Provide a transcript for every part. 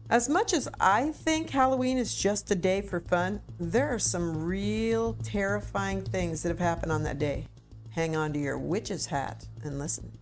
As much as I think Halloween is just a day for fun, there are some real terrifying things that have happened on that day. Hang on to your witch's hat and listen.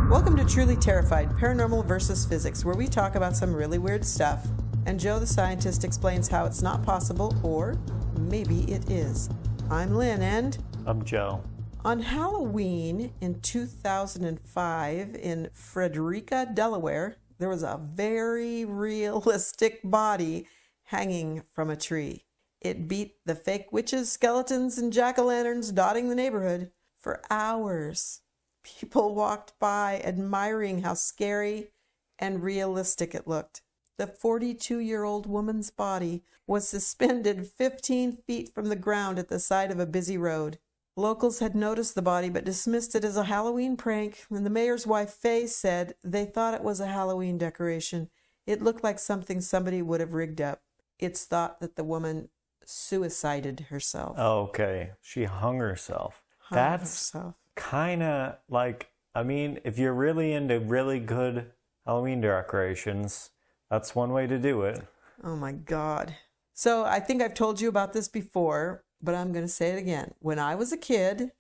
Welcome to Truly Terrified, Paranormal versus Physics, where we talk about some really weird stuff, and Joe the scientist explains how it's not possible, or maybe it is. I'm Lynn, and... I'm Joe. On Halloween in 2005 in Frederica, Delaware, there was a very realistic body hanging from a tree. It beat the fake witches, skeletons, and jack-o'-lanterns dotting the neighborhood for hours. People walked by admiring how scary and realistic it looked. The 42-year-old woman's body was suspended 15 feet from the ground at the side of a busy road. Locals had noticed the body but dismissed it as a Halloween prank, and the mayor's wife, Faye, said they thought it was a Halloween decoration. It looked like something somebody would have rigged up. It's thought that the woman suicided herself. Okay, she hung herself. That's kind of like, I mean, if you're really into really good Halloween decorations, that's one way to do it. Oh my God. So I think I've told you about this before, but I'm going to say it again. When I was a kid,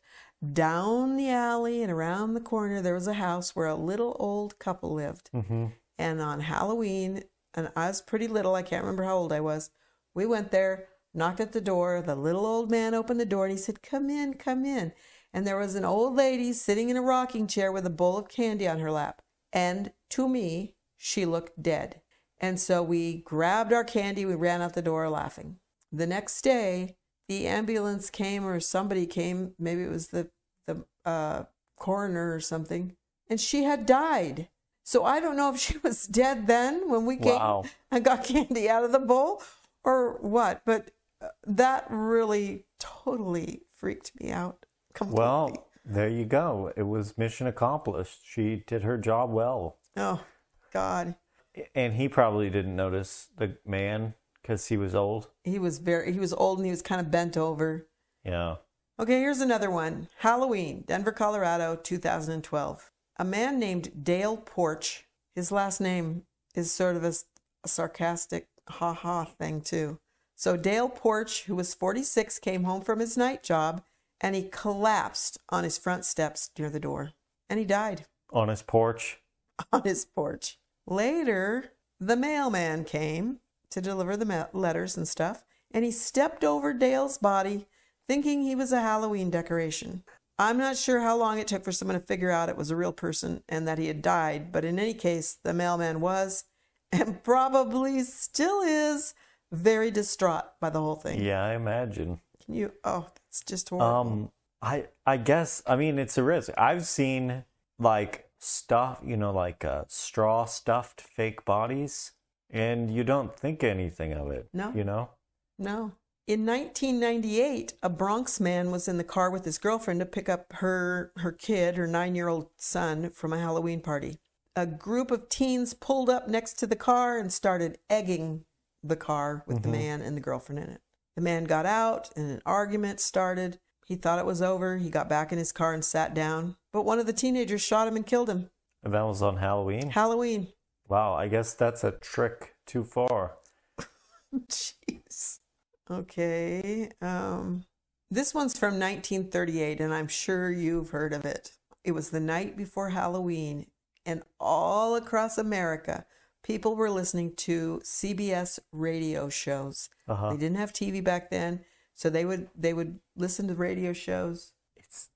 down the alley and around the corner, there was a house where a little old couple lived. Mm-hmm. And on Halloween, and I was pretty little, I can't remember how old I was, we went there, knocked at the door. The little old man opened the door and he said, "Come in, come in." And there was an old lady sitting in a rocking chair with a bowl of candy on her lap. And to me, she looked dead. And so we grabbed our candy, we ran out the door laughing. The next day, the ambulance came, or somebody came, maybe it was the coroner or something, and she had died. So I don't know if she was dead then when we came and got candy out of the bowl or what, but that really totally freaked me out completely. Well, there you go. It was mission accomplished. She did her job well. Oh, God. And he probably didn't notice the man because he was old. He was old and he was kind of bent over. Yeah. Okay, here's another one. Halloween, Denver, Colorado, 2012. A man named Dale Porch, his last name is sort of a sarcastic ha-ha thing too. So Dale Porch, who was 46, came home from his night job and he collapsed on his front steps near the door. And he died. On his porch? On his porch. Later, the mailman came to deliver the letters and stuff, and he stepped over Dale's body thinking he was a Halloween decoration. I'm not sure how long it took for someone to figure out it was a real person and that he had died, but in any case, the mailman was, and probably still is, very distraught by the whole thing. Yeah, I imagine. That's just horrible. I guess, I mean, it's a risk. I've seen, like, stuff, like straw stuffed fake bodies, and you don't think anything of it. No. No. In 1998, a Bronx man was in the car with his girlfriend to pick up her kid, her 9-year-old son, from a Halloween party. A group of teens pulled up next to the car and started egging the car with the man and the girlfriend in it. The man got out and an argument started. He thought it was over. He got back in his car and sat down. But one of the teenagers shot him and killed him. And that was on Halloween? Halloween. Wow, I guess that's a trick too far. Jeez. Okay. This one's from 1938, and I'm sure you've heard of it. It was the night before Halloween, and all across America, people were listening to CBS radio shows. They didn't have TV back then, so they would listen to radio shows.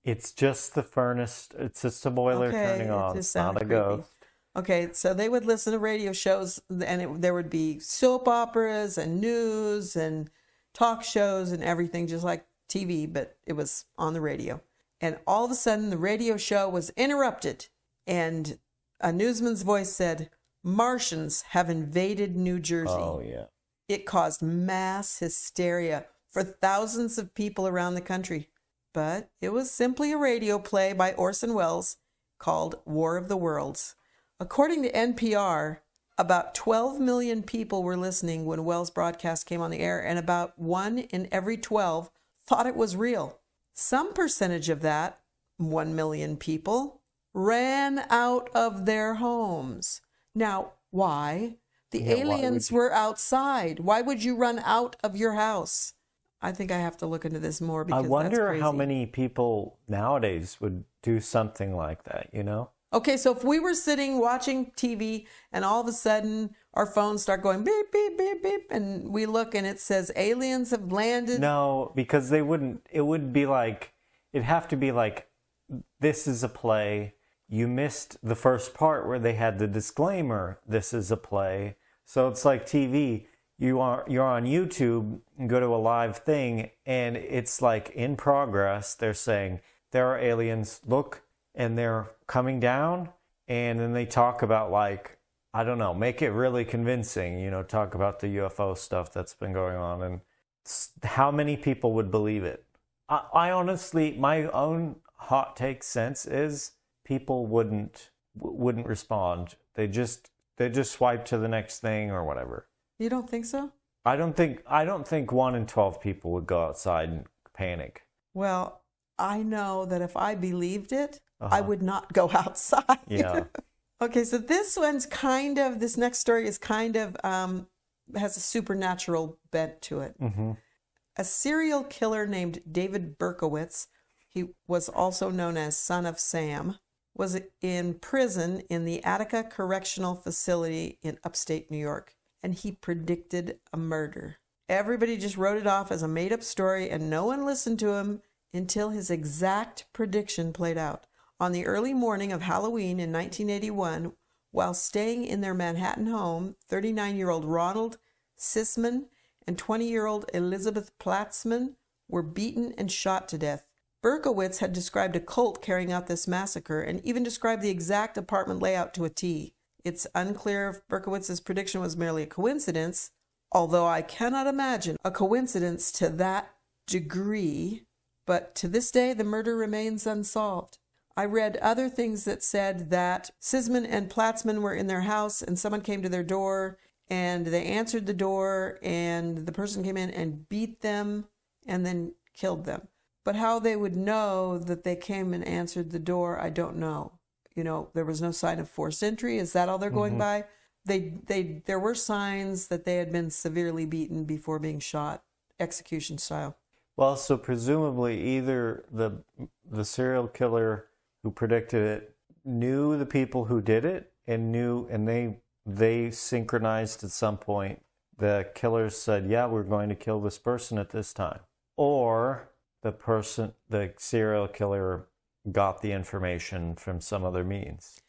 It's just the furnace. It's just a boiler turning on. It's not a ghost. Okay, so they would listen to radio shows, and there would be soap operas and news and talk shows and everything, just like TV, but it was on the radio. And all of a sudden, the radio show was interrupted, and a newsman's voice said, "Martians have invaded New Jersey." Oh, yeah. It caused mass hysteria for thousands of people around the country. But it was simply a radio play by Orson Welles called War of the Worlds. According to NPR, about 12 million people were listening when Welles' broadcast came on the air, and about 1 in every 12 thought it was real. Some percentage of that, 1 million people, ran out of their homes. Now, why? The Yeah, aliens were outside. Why would you run out of your house? I think I have to look into this more because I wonder that's how crazy. many people nowadays would do something like that, you know? Okay, so if we were sitting watching TV and all of a sudden our phones start going beep, beep, beep, beep, and we look and it says aliens have landed. No, because they wouldn't, it would be like, it'd have to be like, this is a play. You missed the first part where they had the disclaimer, this is a play. So it's like TV. You're on YouTube and go to a live thing and it's like in progress. They're saying there are aliens, look, and they're coming down. And then they talk about like, I don't know, make it really convincing, you know, talk about the UFO stuff that's been going on. And how many people would believe it? I honestly, my own hot take sense is people wouldn't respond. They just swipe to the next thing or whatever. You don't think so? I don't think 1 in 12 people would go outside and panic. Well, I know that if I believed it, I would not go outside. Yeah. Okay, so this next story is kind of, has a supernatural bent to it. Mm-hmm. A serial killer named David Berkowitz, he was also known as Son of Sam, was in prison in the Attica Correctional Facility in upstate New York, and he predicted a murder. Everybody just wrote it off as a made-up story, and no one listened to him until his exact prediction played out. On the early morning of Halloween in 1981, while staying in their Manhattan home, 39-year-old Ronald Sisman and 20-year-old Elizabeth Platzman were beaten and shot to death. Berkowitz had described a cult carrying out this massacre and even described the exact apartment layout to a T. It's unclear if Berkowitz's prediction was merely a coincidence, although I cannot imagine a coincidence to that degree, but to this day the murder remains unsolved. I read other things that said that Sisman and Platzman were in their house and someone came to their door and they answered the door and the person came in and beat them and then killed them. But how they would know that they came and answered the door, I don't know. You know, there was no sign of forced entry. Is that all they're going by? There were signs that they had been severely beaten before being shot, execution style. Well, so presumably either the serial killer who predicted it knew the people who did it and they synchronized at some point. The killers said, yeah, we're going to kill this person at this time. Or the serial killer got the information from some other means.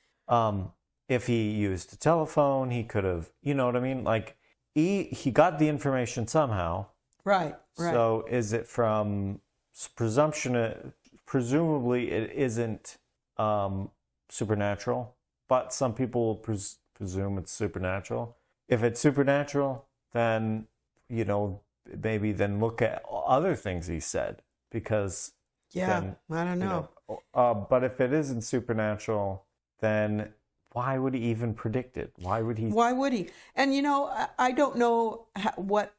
If he used a telephone, he could have, you know what I mean? Like he got the information somehow. Right. So is it from presumption? Presumably it isn't supernatural, but some people will presume it's supernatural. If it's supernatural, then, you know, maybe then look at other things he said, because I don't know. But if it isn't supernatural, then why would he even predict it? Why would he? And you know, I don't know what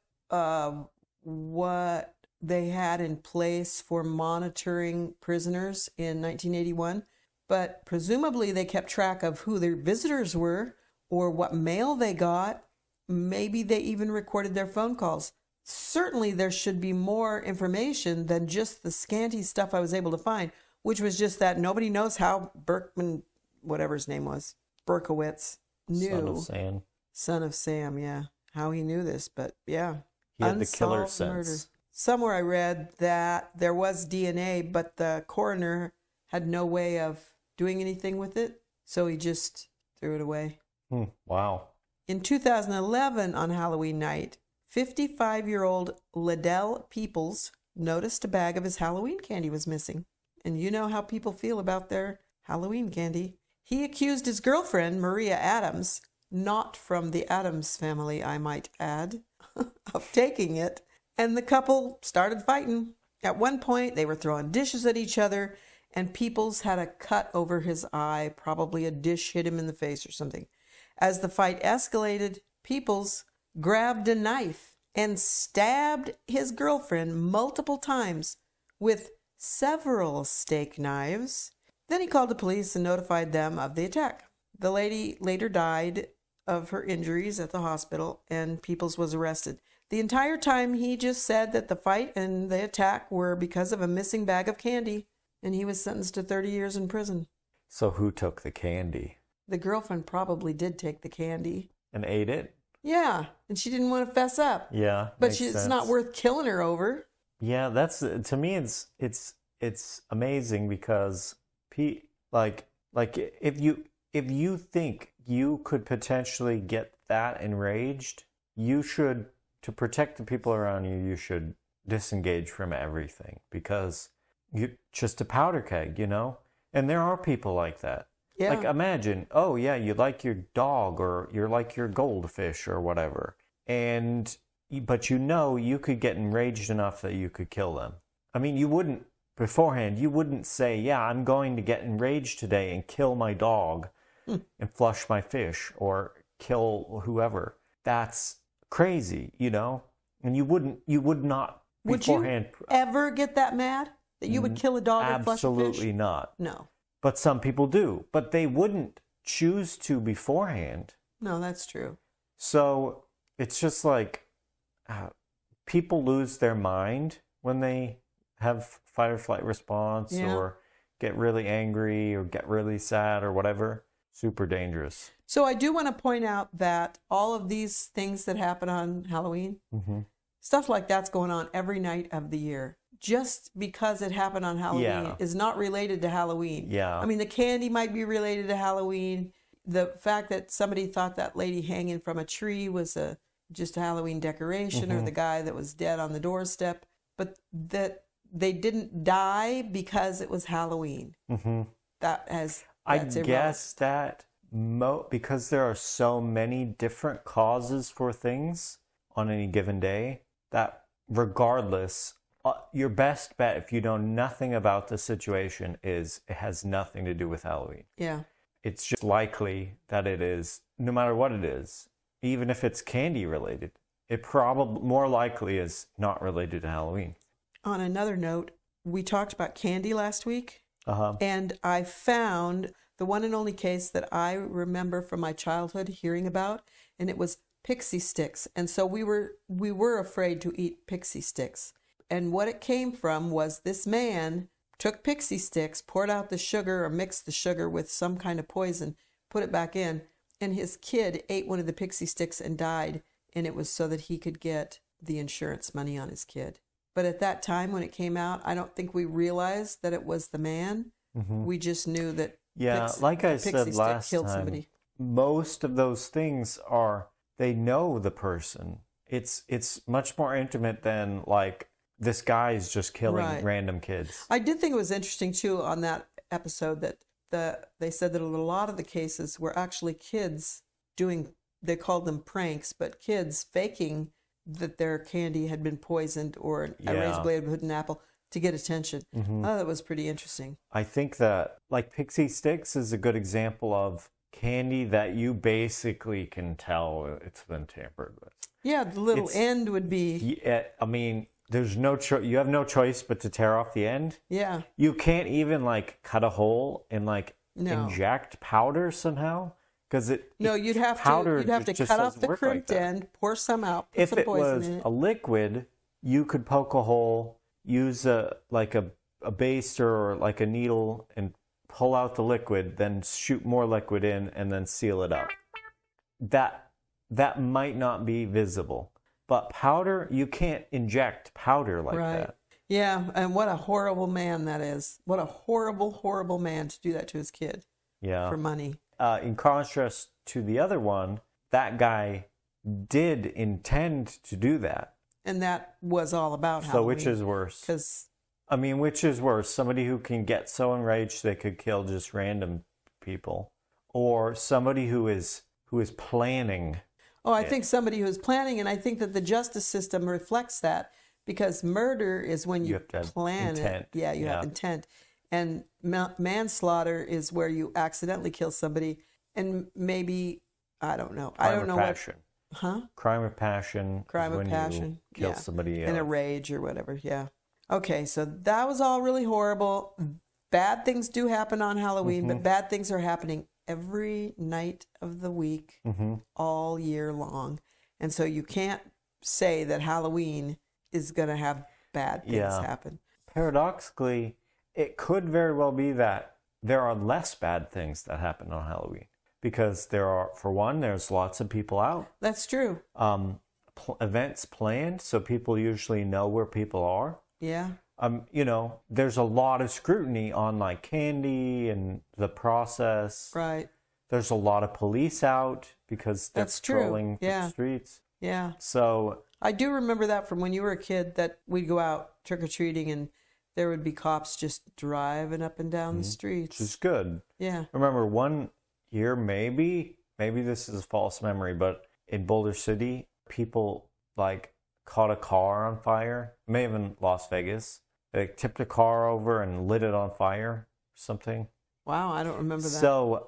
they had in place for monitoring prisoners in 1981, but presumably they kept track of who their visitors were or what mail they got. Maybe they even recorded their phone calls. Certainly there should be more information than just the scanty stuff I was able to find, which was just that nobody knows how Berkman, whatever his name was, Berkowitz, knew. Son of Sam, yeah. How he knew this, but yeah. He had the killer sense. Murder. Somewhere I read that there was DNA, but the coroner had no way of doing anything with it, so he just threw it away. Wow. In 2011, on Halloween night, 55-year-old Liddell Peoples noticed a bag of his Halloween candy was missing. And you know how people feel about their Halloween candy. He accused his girlfriend, Maria Adams, not from the Adams family, I might add, of taking it. And the couple started fighting. At one point, they were throwing dishes at each other, and Peoples had a cut over his eye. Probably a dish hit him in the face or something. As the fight escalated, Peoples grabbed a knife and stabbed his girlfriend multiple times with several steak knives. Then he called the police and notified them of the attack. The lady later died of her injuries at the hospital, and Peoples was arrested. The entire time, he just said that the fight and the attack were because of a missing bag of candy, and he was sentenced to 30 years in prison. So who took the candy? The girlfriend probably did take the candy. And ate it? Yeah, and she didn't want to fess up. Yeah, but it's not worth killing her over. Yeah, that's, to me, it's amazing because like if you think you could potentially get that enraged, you should, to protect the people around you, you should disengage from everything, because you're just a powder keg, you know? And there are people like that. Yeah. Like, imagine, oh yeah, you like your dog, or you're like your goldfish or whatever, but you could get enraged enough that you could kill them. I mean, you wouldn't say, yeah, I'm going to get enraged today and kill my dog and flush my fish or kill whoever. That's crazy, you know? And you would not beforehand. Would you ever get that mad that you would kill a dog or flush a fish? Absolutely not. No. But some people do. But they wouldn't choose to beforehand. No, that's true. So it's just like people lose their mind when they have fight or flight response, or get really angry or get really sad or whatever. Super dangerous. So I do want to point out that all of these things that happen on Halloween, stuff like that's going on every night of the year. Just because it happened on Halloween is not related to Halloween. Yeah. I mean, the candy might be related to Halloween. The fact that somebody thought that lady hanging from a tree was just a Halloween decoration, or the guy that was dead on the doorstep, but that they didn't die because it was Halloween. That's I guess that because there are so many different causes for things on any given day, that regardless, your best bet, if you know nothing about the situation, is it has nothing to do with Halloween. Yeah. It's just likely that it is, no matter what it is, even if it's candy related, it probably more likely is not related to Halloween. On another note, we talked about candy last week, and I found the one and only case that I remember from my childhood hearing about, and it was pixie sticks. And so we were afraid to eat pixie sticks. And what it came from was this man took pixie sticks, poured out the sugar or mixed the sugar with some kind of poison, put it back in, and his kid ate one of the pixie sticks and died. And it was so that he could get the insurance money on his kid. But at that time when it came out, I don't think we realized that it was the man. We just knew that like I said last time, most of those things they know the person. It's much more intimate than like this guy is just killing random kids. I did think it was interesting too on that episode that they said that a lot of the cases were actually kids they called them pranks, but kids faking that their candy had been poisoned or a razor blade had put in an apple to get attention. I thought that was pretty interesting. I think that like pixie sticks is a good example of candy that you basically can tell it's been tampered with. Yeah, the little end would be. Yeah, I mean, there's no you have no choice but to tear off the end. Yeah. You can't even like cut a hole and like inject powder somehow, because you'd have to cut off the crimped end, pour some out, put some poison in it. If it was a liquid, you could poke a hole, use a baster or like a needle and pull out the liquid, then shoot more liquid in and then seal it up. That might not be visible. But powder, you can't inject powder like that. Yeah, and what a horrible man that is. What a horrible, horrible man to do that to his kid. Yeah. For money. In contrast to the other one, that guy did intend to do that. And that was all about Halloween. So which is worse? Which is worse? Somebody who can get so enraged they could kill just random people, or somebody who is planning. Oh, I think somebody who's planning, and I think that the justice system reflects that, because murder is when you plan intent. It. Yeah, you have intent. And manslaughter is where you accidentally kill somebody, and maybe, I don't know. I don't know passion. Huh? Crime of passion. Crime of passion. You kill somebody in a rage or whatever, yeah. Okay, so that was all really horrible. Bad things do happen on Halloween, but bad things are happening every night of the week, Mm-hmm. all year long. And so you can't say that Halloween is going to have bad things happen. Paradoxically, it could very well be that there are less bad things that happen on Halloween because there are, for one, there's lots of people out. That's true. Events planned, so people usually know where people are. Yeah. You know, there's a lot of scrutiny on like candy and the process. Right. There's a lot of police out because they're That's true. patrolling the streets. Yeah. So I do remember that from when you were a kid, that we'd go out trick-or-treating and there would be cops just driving up and down the streets. which is good. Yeah. I remember one year, maybe this is a false memory, but in Boulder City, people like caught a car on fire. May have been Las Vegas. They tipped a car over and lit it on fire or something. Wow, I don't remember that. So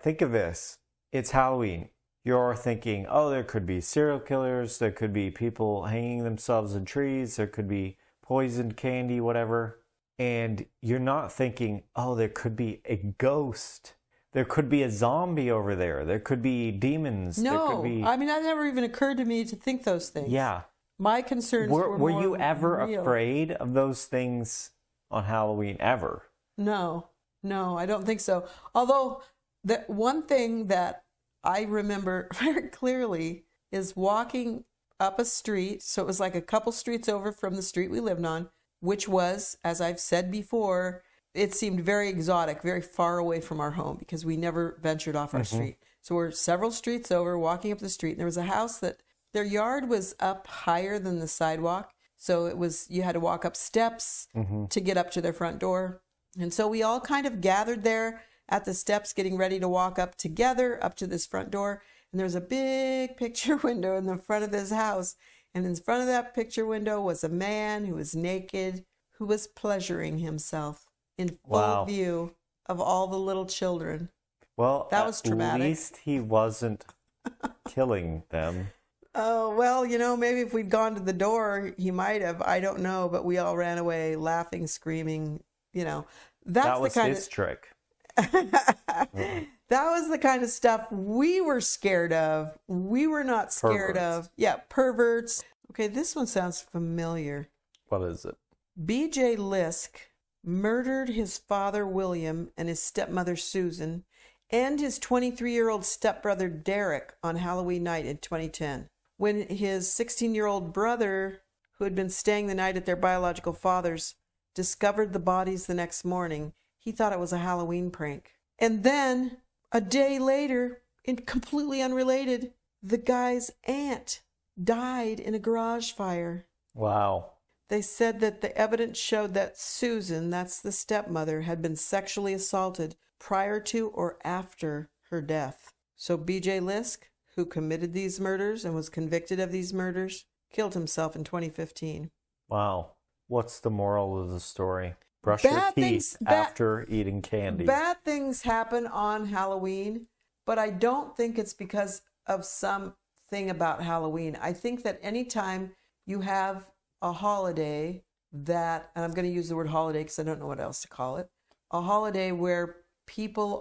think of this. It's Halloween. You're thinking, oh, there could be serial killers. There could be people hanging themselves in trees. There could be poisoned candy, whatever. And you're not thinking, oh, there could be a ghost. There could be a zombie over there. There could be demons. No, there could be... I mean, that never even occurred to me to think those things. Yeah. My concerns were Were more you ever real. afraid of those things on Halloween, ever? No, I don't think so. Although, the one thing that I remember very clearly is walking up a street. So it was like a couple streets over from the street we lived on, which was, as I've said before, it seemed very exotic, very far away from our home because we never ventured off our street. So we're several streets over, walking up the street, and there was a house that their yard was up higher than the sidewalk. So it was, you had to walk up steps to get up to their front door. And so we all kind of gathered there at the steps, getting ready to walk up together up to this front door. And there's a big picture window in the front of this house. And in front of that picture window was a man who was naked, who was pleasuring himself in full view of all the little children. Well, that was traumatic. At least he wasn't killing them. Oh, well, you know, maybe if we'd gone to the door, he might have. I don't know, but we all ran away laughing, screaming, you know. That was his trick. That was the kind of stuff we were scared of. We were not scared of. Yeah, perverts. Okay, this one sounds familiar. What is it? B.J. Lisk murdered his father, William, and his stepmother, Susan, and his 23-year-old stepbrother, Derek, on Halloween night in 2010. When his 16-year-old brother, who had been staying the night at their biological father's, discovered the bodies the next morning, he thought it was a Halloween prank. And then, a day later, completely unrelated, the guy's aunt died in a garage fire. Wow. They said that the evidence showed that Susan, that's the stepmother, had been sexually assaulted prior to or after her death. So B.J. Lisk, who committed these murders and was convicted of these murders, killed himself in 2015. Wow. What's the moral of the story? Brush your teeth after eating candy. Bad things happen on Halloween, but I don't think it's because of something about Halloween. I think that anytime you have a holiday that, and I'm going to use the word holiday because I don't know what else to call it, a holiday where people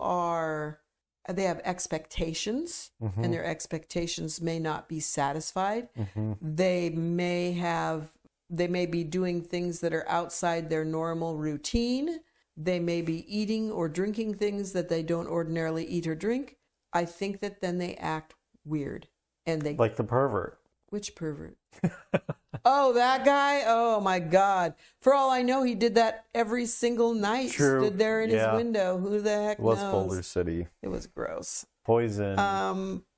they have expectations, and their expectations may not be satisfied. They may be doing things that are outside their normal routine. They may be eating or drinking things that they don't ordinarily eat or drink. I think that then they act weird. And they like the pervert. Which pervert? Oh, that guy? Oh, my God. For all I know, he did that every single night. True. Stood there in his window. Who the heck knows? It was Boulder City. It was gross. Poison.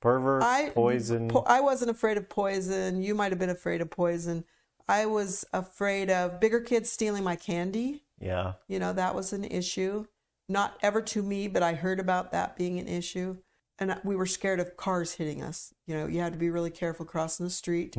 Perverts, poison. I wasn't afraid of poison. You might have been afraid of poison. I was afraid of bigger kids stealing my candy. Yeah. You know, that was an issue. Not ever to me, but I heard about that being an issue. And we were scared of cars hitting us. You know, you had to be really careful crossing the street.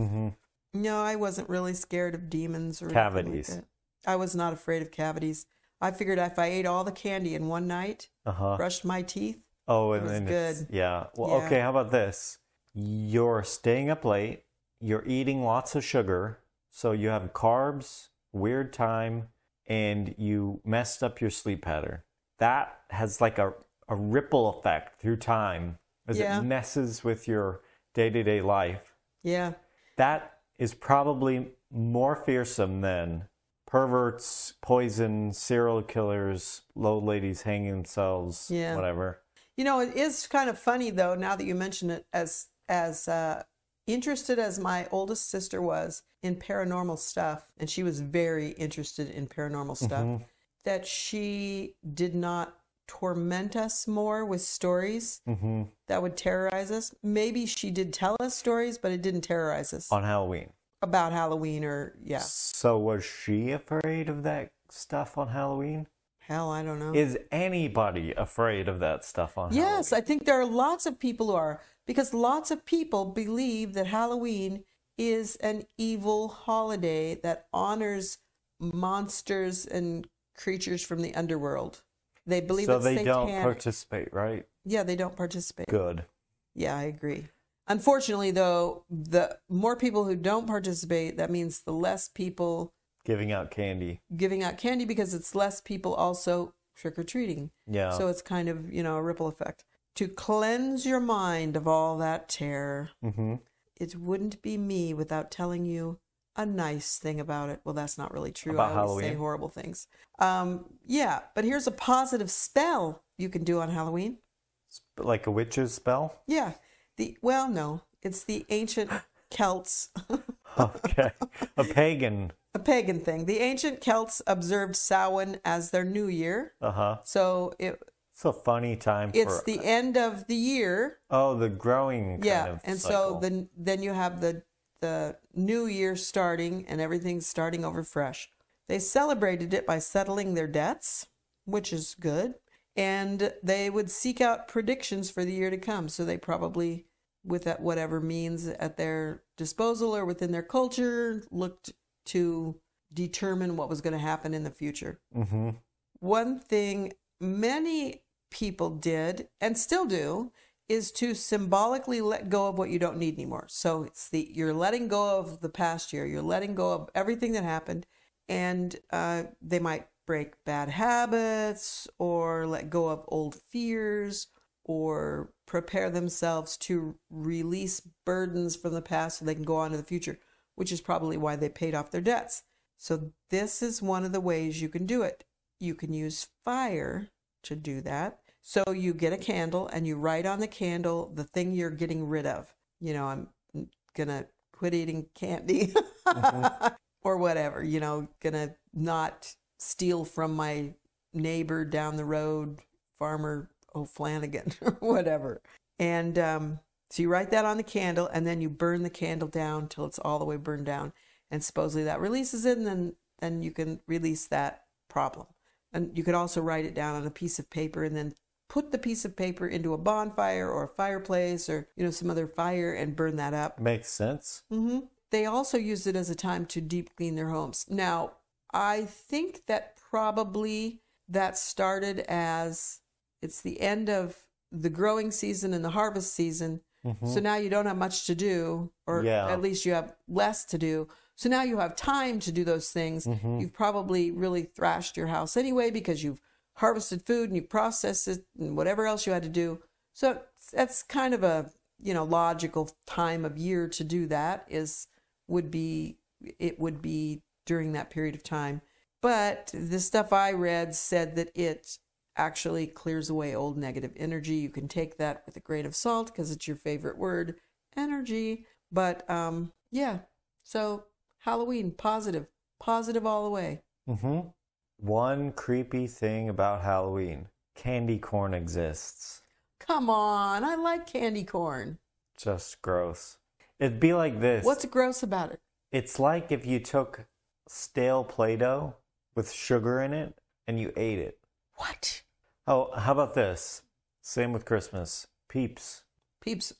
No, I wasn't really scared of demons or cavities. Like that. I was not afraid of cavities. I figured if I ate all the candy in one night, brushed my teeth, and it was then good. Yeah. Well, okay, how about this? You're staying up late. You're eating lots of sugar. So you have carbs, weird time, and you messed up your sleep pattern. That has like a a ripple effect through time as it messes with your day-to-day life. Yeah. That is probably more fearsome than perverts, poison, serial killers, old ladies hanging themselves, whatever. You know, it is kind of funny, though, now that you mention it, as interested as my oldest sister was in paranormal stuff, and she was very interested in paranormal stuff, that she did not torment us more with stories that would terrorize us. Maybe she did tell us stories, but it didn't terrorize us. On Halloween. About Halloween or, So was she afraid of that stuff on Halloween? Hell, I don't know. Is anybody afraid of that stuff on Halloween? Yes, I think there are lots of people who are, because lots of people believe that Halloween is an evil holiday that honors monsters and creatures from the underworld. They believe so it's they satanic. don't participate, right? Yeah, they don't participate. Good. Yeah, I agree. Unfortunately, though, the more people who don't participate, that means the less people giving out candy. Because it's less people also trick-or-treating. Yeah. So it's kind of, a ripple effect. To cleanse your mind of all that terror, it wouldn't be me without telling you a nice thing about it. Well, that's not really true. About I always Halloween? say horrible things. Yeah, but here's a positive spell you can do on Halloween. Like a witch's spell? Yeah. No, it's the ancient Celts. Okay. A pagan thing. The ancient Celts observed Samhain as their new year. So it's a funny time it's the end of the year. Oh, the growing kind of and cycle. so then you have the new year starting and everything's starting over fresh. They celebrated it by settling their debts, which is good, and they would seek out predictions for the year to come. So they probably, with that whatever means at their disposal or within their culture, looked to determine what was going to happen in the future. One thing many people did and still do is to symbolically let go of what you don't need anymore. So you're letting go of the past year, you're letting go of everything that happened, and they might break bad habits or let go of old fears or prepare themselves to release burdens from the past so they can go on to the future, which is probably why they paid off their debts. So this is one of the ways you can do it. You can use fire to do that. So you get a candle and you write on the candle the thing you're getting rid of. I'm gonna quit eating candy or whatever, gonna not steal from my neighbor down the road, Farmer O'Flanagan or whatever. And so you write that on the candle and then you burn the candle down till it's all the way burned down. And supposedly that releases it, and then you can release that problem. And you could also write it down on a piece of paper and then put the piece of paper into a bonfire or a fireplace or, some other fire and burn that up. Makes sense. They also used it as a time to deep clean their homes. Now, I think that probably that started as it's the end of the growing season and the harvest season. So now you don't have much to do, or at least you have less to do. So now you have time to do those things. You've probably really thrashed your house anyway because you've harvested food and you processed it and whatever else you had to do. So that's kind of a, logical time of year to do that would be during that period of time. But the stuff I read said that it actually clears away old negative energy. You can take that with a grain of salt because it's your favorite word, energy. But so Halloween, positive all the way. One creepy thing about Halloween: candy corn exists. Come on, I like candy corn. Just gross. It'd be like this. What's gross about it? It's like if you took stale Play-Doh with sugar in it and you ate it. What? Oh, how about this? Same with Christmas. Peeps. Peeps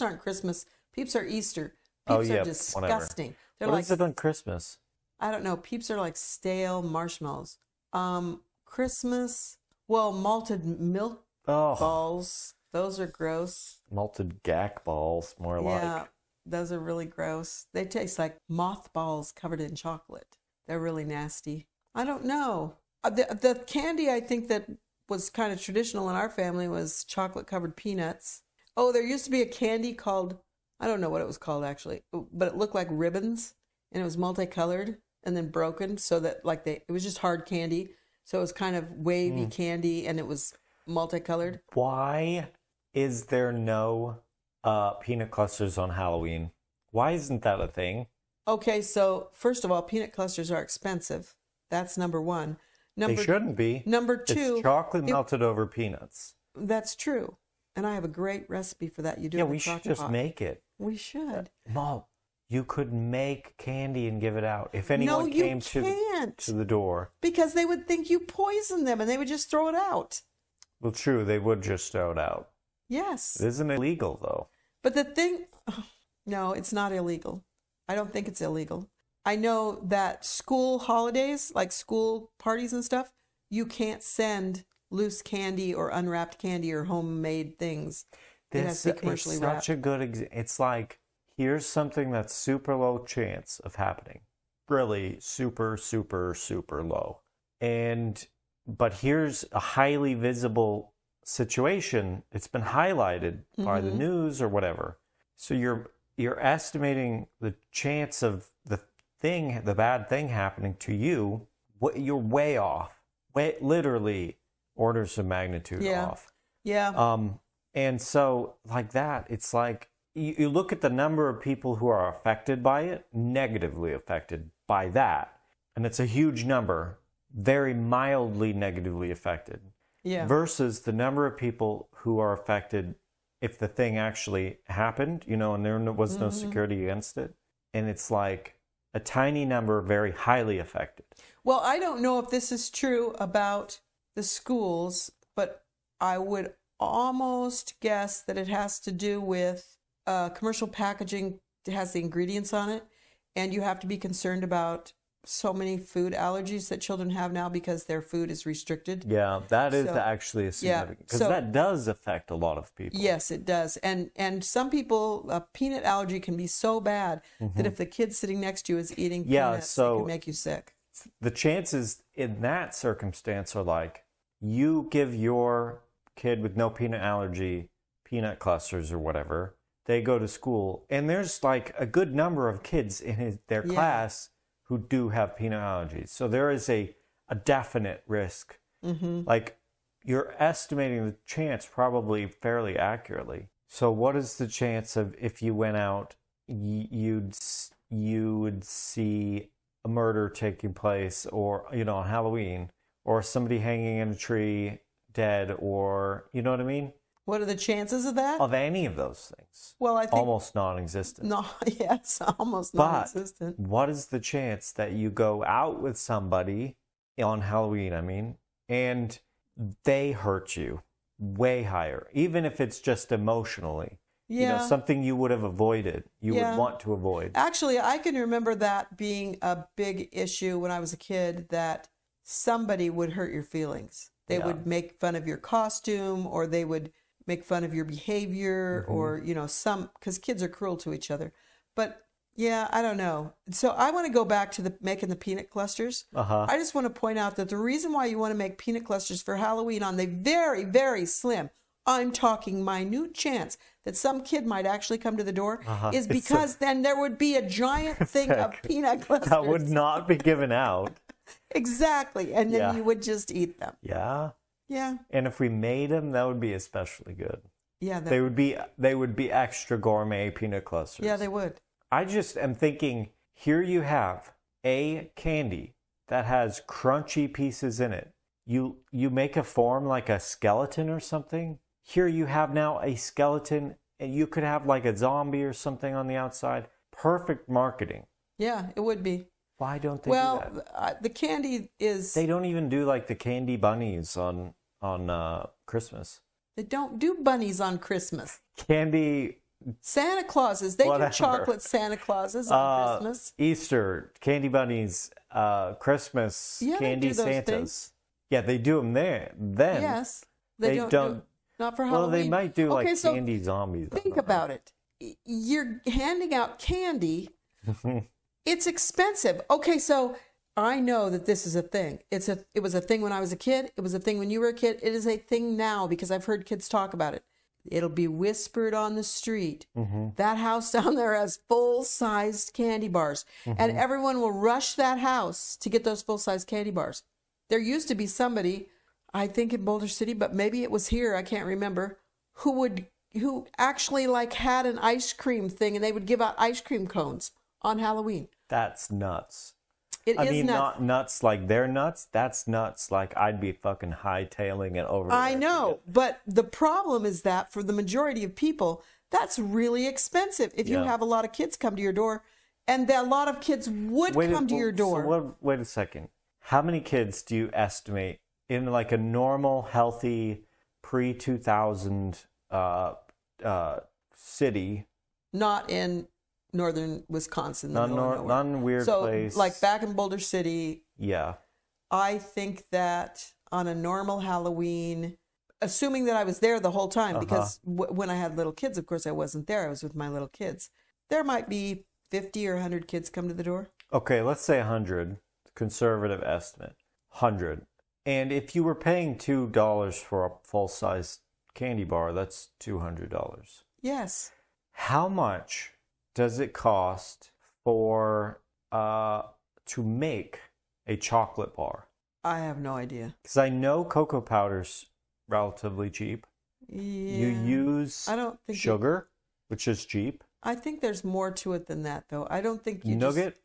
aren't Christmas. Peeps are Easter. Peeps are disgusting. Whatever. They're what like, is it on Christmas? I don't know. Peeps are like stale marshmallows. Christmas, malted milk balls. Those are gross. Malted gack balls, more like. Yeah, those are really gross. They taste like mothballs covered in chocolate. They're really nasty. I don't know. The candy I think that was kind of traditional in our family was chocolate covered peanuts. Oh, there used to be a candy called, I don't know what it was called actually, but it looked like ribbons and it was multicolored and then broken so that like it was just hard candy. So it was kind of wavy candy and it was multicolored. Why is there no peanut clusters on Halloween? Why isn't that a thing? Okay, so first of all, peanut clusters are expensive. That's number one. They shouldn't be. Number two. It's chocolate melted over peanuts. That's true. And I have a great recipe for that. You do Yeah, it in we a should crock just pot. make it. We should. Mom, you could make candy and give it out. If anyone came to the door. Because they would think you poisoned them and they would just throw it out. Well, true, they would just throw it out. Yes. It isn't illegal, though. But the thing, no, it's not illegal. I don't think it's illegal. I know that school holidays, like school parties and stuff, you can't send loose candy or unwrapped candy or homemade things. It has to be commercially wrapped. Such a good example. It's like, here's something that's super low chance of happening. Really super, super, super low. But here's a highly visible situation. It's been highlighted by the news or whatever. So you're estimating the chance of the bad thing happening to you. You're way off. Literally orders of magnitude off. Yeah. And so like that, it's like you look at the number of people who are affected by it, negatively affected by that, and it's a huge number, very mildly negatively affected. Yeah. Versus the number of people who are affected if the thing actually happened, and there was no security against it. And it's like a tiny number, very highly affected. Well, I don't know if this is true about the schools, but I would almost guess that it has to do with commercial packaging has the ingredients on it, and you have to be concerned about so many food allergies that children have now because their food is restricted. Yeah, that is actually a significant, because that does affect a lot of people. Yes, it does. And some people, a peanut allergy can be so bad that if the kid sitting next to you is eating peanuts, it can make you sick. The chances in that circumstance are like, you give your kid with no peanut allergy peanut clusters or whatever, they go to school, and there's like a good number of kids in their class who do have peanut allergies. So there is a definite risk. Like, you're estimating the chance probably fairly accurately. So what is the chance of, if you went out, you would see a murder taking place, or, on Halloween, or somebody hanging in a tree dead, or, you know what I mean? What are the chances of that? Of any of those things? Well, I think almost non-existent. No, yes, almost non-existent. But what is the chance that you go out with somebody on Halloween, and they hurt you? Way higher, even if it's just emotionally. Yeah. Something you would have avoided, you would want to avoid. Actually, I can remember that being a big issue when I was a kid, that somebody would hurt your feelings. They would make fun of your costume, or they would make fun of your behavior, or, because kids are cruel to each other. But yeah, I don't know. So I want to go back to making the peanut clusters. I just want to point out that the reason why you want to make peanut clusters for Halloween on the very, very slim, I'm talking minute chance that some kid might actually come to the door is because then there would be a giant thing of peanut clusters. That would not be given out. Exactly. And then you would just eat them. Yeah. Yeah. And if we made them, that would be especially good. Yeah. They would be extra gourmet peanut clusters. Yeah, they would. I just am thinking, here you have a candy that has crunchy pieces in it. You make a form like a skeleton or something. Here you have now a skeleton, and you could have like a zombie or something on the outside. Perfect marketing. Yeah, it would be. Why don't they do that? Well, the candy is... They don't even do like the candy bunnies on Christmas. They don't do bunnies on Christmas. Candy... Santa Clauses. They do chocolate Santa Clauses on Christmas. Easter, candy bunnies, Christmas, candy Santas. Things. Yeah, they do them there. Then yes. They don't not for Halloween. Well, they might do candy zombies. Think about it. You're handing out candy. It's expensive. Okay, so I know that this is a thing. It was a thing when I was a kid. It was a thing when you were a kid. It is a thing now because I've heard kids talk about it. It'll be whispered on the street. That house down there has full-sized candy bars. And everyone will rush that house to get those full-sized candy bars. There used to be somebody, I think in Boulder City, but maybe it was here, I can't remember, who actually like had an ice cream thing, and they would give out ice cream cones on Halloween. That's nuts. I mean, nuts. not nuts like they're nuts. That's nuts like I'd be fucking hightailing it over. I know, but the problem is that for the majority of people, that's really expensive. If you have a lot of kids come to your door, and a lot of kids would come to your door. So wait a second. How many kids do you estimate in like a normal, healthy, pre-2000 city? Not in northern Wisconsin, the middle of nowhere. Not in weird place. So, like back in Boulder City, yeah. I think that on a normal Halloween, assuming that I was there the whole time, because when I had little kids, of course, I wasn't there. I was with my little kids. There might be 50 or 100 kids come to the door. Okay, let's say 100. Conservative estimate. 100. And if you were paying $2 for a full-size candy bar, that's $200. Yes. How much does it cost for to make a chocolate bar? I have no idea. Because I know cocoa powder's relatively cheap. Yeah. You use sugar, which is cheap. I think there's more to it than that, though. I don't think you nugget,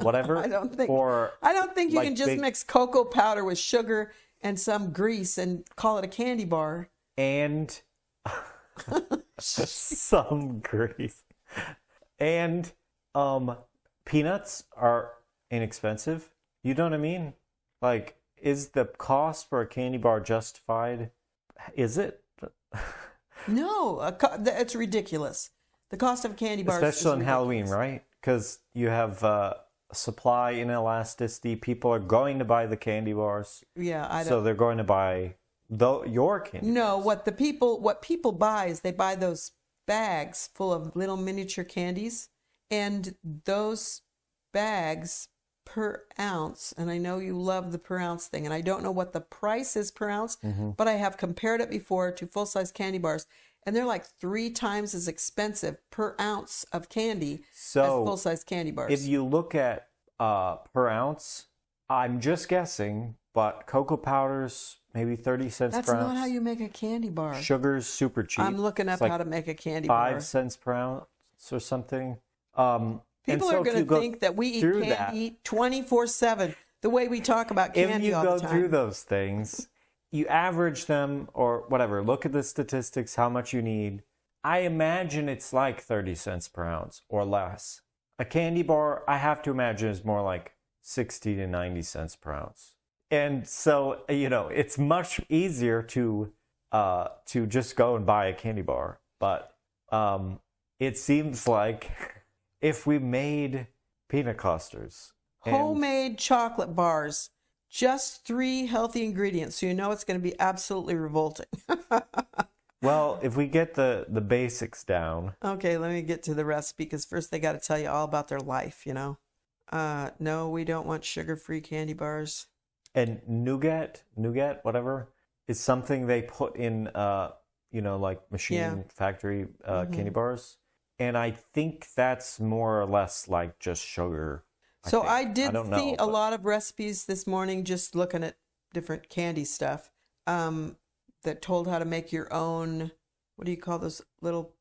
whatever. I don't think you can just mix cocoa powder with sugar and some grease and call it a candy bar. And some grease. And peanuts are inexpensive. You know what I mean? Like, is the cost for a candy bar justified? Is it? No, it's ridiculous. The cost of a candy bar, especially on Halloween, right? Because you have supply inelasticity. People are going to buy the candy bars. Yeah, so they're going to buy your candy. No, bars. What people buy is they buy those bags full of little miniature candies, and those bags per ounce, and I know you love the per ounce thing, and I don't know what the price is per ounce, but I have compared it before to full-size candy bars, and they're like 3 times as expensive per ounce of candy as full-size candy bars. If you look at per ounce, I'm just guessing, but cocoa powder's maybe 30 cents per ounce. That's not how you make a candy bar. Sugar's super cheap. I'm looking up how to make a candy bar. 5 cents per ounce or something. People are going to think that we eat candy 24/7, the way we talk about candy all the time. If you go through those things, you average them or whatever, look at the statistics, how much you need. I imagine it's like 30 cents per ounce or less. A candy bar, I have to imagine, is more like 60 to 90 cents per ounce. And so, it's much easier to just go and buy a candy bar. But it seems like if we made peanut clusters. Homemade chocolate bars. Just 3 healthy ingredients, so it's going to be absolutely revolting. Well, if we get the basics down. Okay, let me get to the recipe, because first they got to tell you all about their life, No, we don't want sugar-free candy bars. And nougat, whatever, is something they put in, like machine factory candy bars. And I think that's more or less like just sugar. So I did see a lot of recipes this morning, just looking at different candy stuff, that told how to make your own, what do you call those little,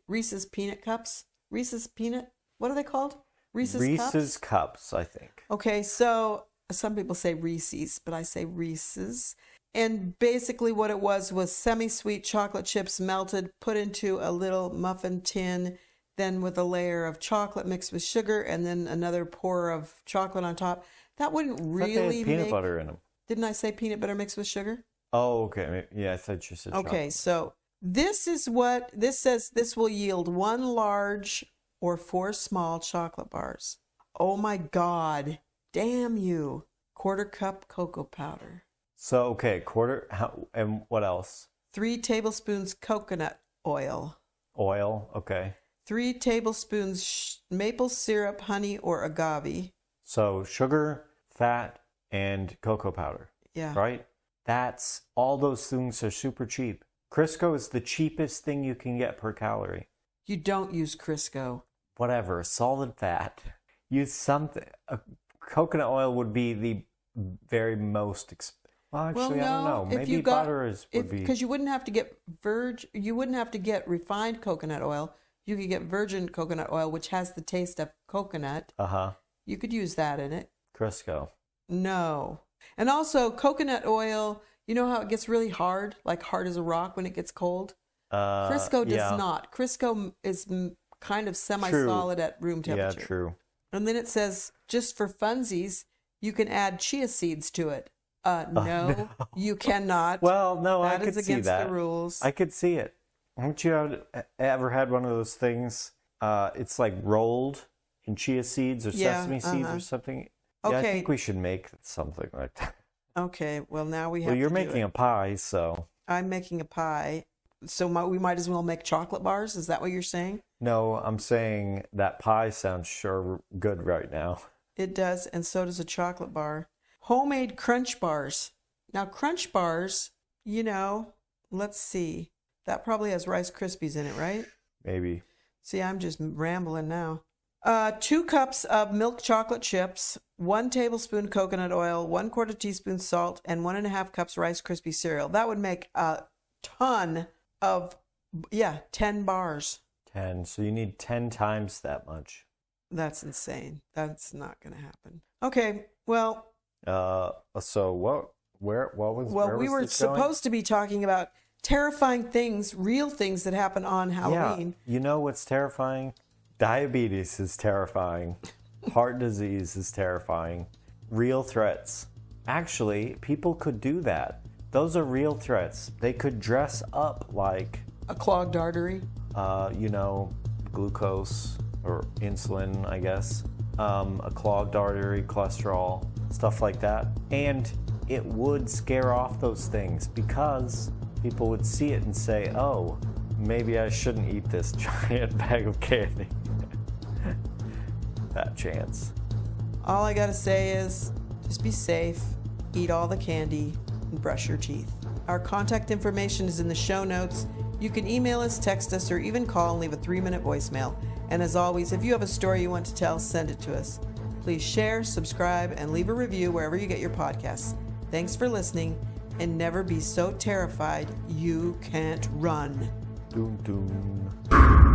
Reese's peanut cups? Reese's peanut, what are they called? Reese's cups, I think. Okay, so some people say Reese's, but I say Reese's. And basically what it was semi-sweet chocolate chips melted, put into a little muffin tin, then with a layer of chocolate mixed with sugar, and then another pour of chocolate on top. That wouldn't really peanut butter in them. Didn't I say peanut butter mixed with sugar? Oh, okay. Yeah, I thought you said chocolate. Okay, so this is what this says. This will yield 1 large or 4 small chocolate bars. Oh my God. Damn you. 1/4 cup cocoa powder. So, okay, and what else? 3 tablespoons coconut oil. Oil, okay. 3 tablespoons maple syrup, honey, or agave. So sugar, fat, and cocoa powder. Yeah. Right? That's all those things are super cheap. Crisco is the cheapest thing you can get per calorie. You don't use Crisco. Whatever, solid fat. Use something. Coconut oil would be the very most expensive. Well, actually, no, I don't know. if Maybe you got, butter would be. Because you wouldn't have to get you wouldn't have to get refined coconut oil. You could get virgin coconut oil, which has the taste of coconut. You could use that in it. Crisco. No. And also, coconut oil, you know how it gets really hard, like hard as a rock when it gets cold? Crisco does not. Crisco is kind of semi-solid at room temperature. Yeah, true. And then it says, just for funsies, you can add chia seeds to it. No, you cannot. Well, no, I That could is see against that. the rules. I could see it. Haven't you ever had one of those things? It's like rolled in chia seeds or sesame seeds or something. Yeah, I think we should make something like that. Okay, well now we have. Well, you're to do making it. a pie, so. I'm making a pie, so we might as well make chocolate bars. Is that what you're saying? No, I'm saying that pie sounds sure good right now. It does, and so does a chocolate bar. Homemade crunch bars. Now, crunch bars, let's see. That probably has Rice Krispies in it, right? Maybe. See, I'm just rambling now. 2 cups of milk chocolate chips, 1 tablespoon coconut oil, 1/4 teaspoon salt, and 1.5 cups Rice Krispie cereal. That would make a ton of, 10 bars. 10. So you need 10 times that much. That's insane. That's not going to happen. Okay, well. So what? Where we were supposed to be talking about terrifying things, real things that happen on Halloween. Yeah. You know what's terrifying? Diabetes is terrifying. Heart disease is terrifying. Real threats. Actually, people could do that. Those are real threats. They could dress up like a clogged artery. Glucose or insulin, I guess. A clogged artery, cholesterol, stuff like that. And it would scare off those things because people would see it and say, oh, maybe I shouldn't eat this giant bag of candy. That chance. All I gotta say is just be safe, eat all the candy, and brush your teeth. Our contact information is in the show notes. You can email us, text us, or even call and leave a 3-minute voicemail. And as always, if you have a story you want to tell, send it to us. Please share, subscribe, and leave a review wherever you get your podcasts. Thanks for listening, and never be so terrified you can't run. Doom, doom.